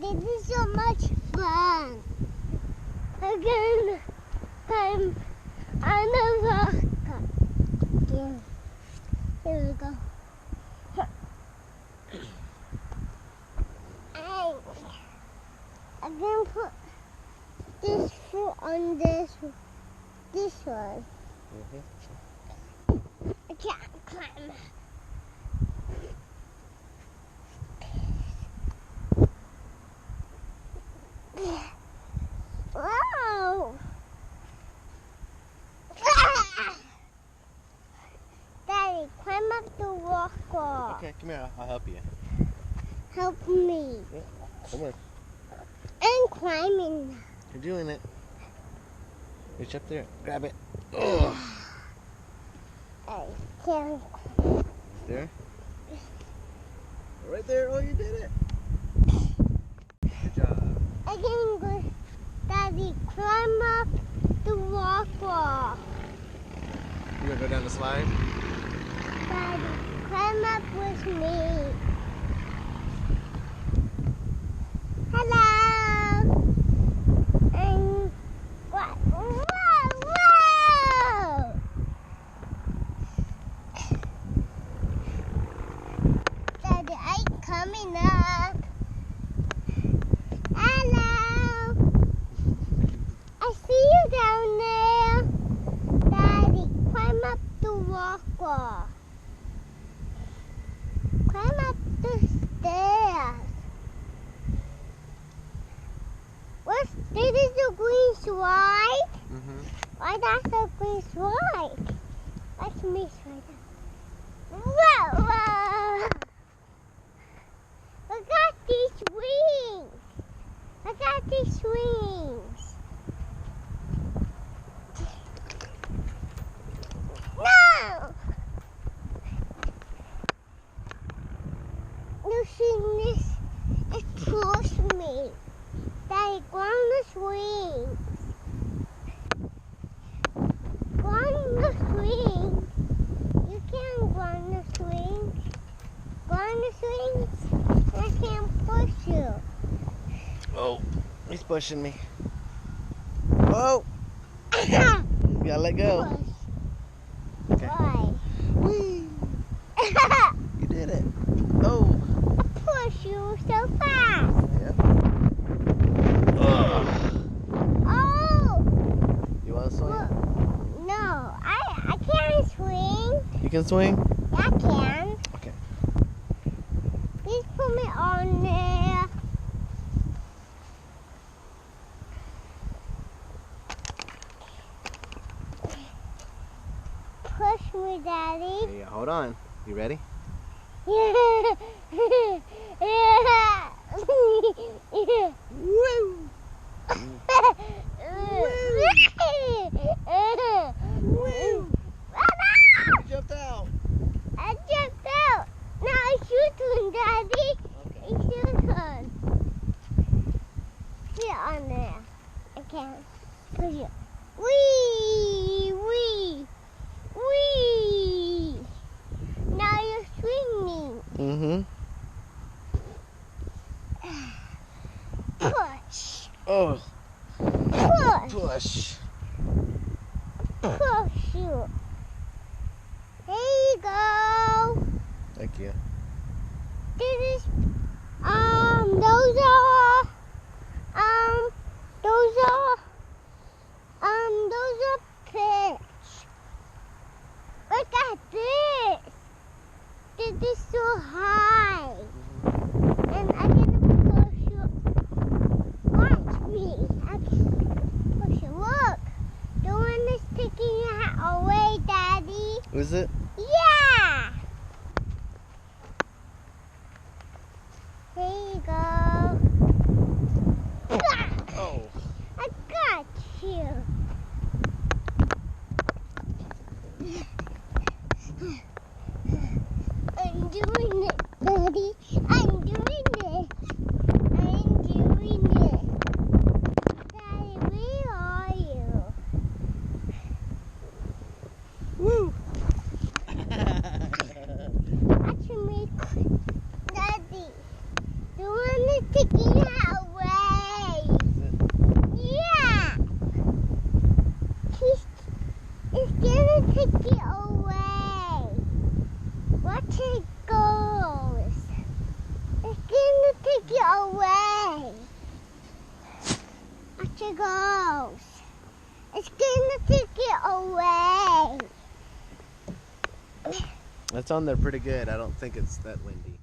this is so much fun. I'm gonna climb on the rock. Again. Here we go. I'm gonna put this foot on this one. I can't climb. Whoa! Daddy, climb up the rock wall. Okay, come here. I'll help you. Help me. Yeah, come on. I'm climbing. You're doing it. Reach up there. Grab it. Oh. I can't. There? Right there. Oh, you did it. Good job. I can go. Daddy, climb up the rock wall. You gonna go down the slide? Daddy, climb up with me. Hello. And what? Whoa, whoa! Daddy, I'm coming up. Hello. I see you down there. Daddy, climb up the rock wall. Climb up the stairs. This is the green slide. Why that's the green slide? Watch me slide down. Whoa, whoa! Look at these wings. Look at these wings. No! You see this? It pulls me. Daddy, go on the swings. Go on the swings. You can't go on the swings. Go on the swings. I can't push you. Oh, he's pushing me. Whoa! You gotta let go. Push. Okay. Why? Whee! You did it. Oh. I push you so fast. Yep. Oh! You want to swing? No, I can't swing. You can swing? I can. Okay. Please put me on there. Push me, Daddy. Yeah, hold on. You ready? Yeah. Yeah. Woo! Woo! You jumped out. I jumped out. Now it's your turn, Daddy. Okay. It's your turn. Sit on there. I can't push it. Wee! Wee! Wee! Now you're swinging. Mm-hmm. Push. Oh. Push. Push. Push you. There you go. Thank you. This is those are pitch. Look at this. This is so high. And I can push you. Watch me. I can push you. Look. The one is taking your hat away, Daddy. Is it? Yeah. There you go. Oh. I got you. I'm doing it, Daddy. I'm doing it. I'm doing it. Daddy, where are you? Woo! Watch me, Daddy. The one is taking out take it away. Watch it goes. It's gonna take it away. Watch it goes. It's gonna take it away. That's on there pretty good. I don't think it's that windy.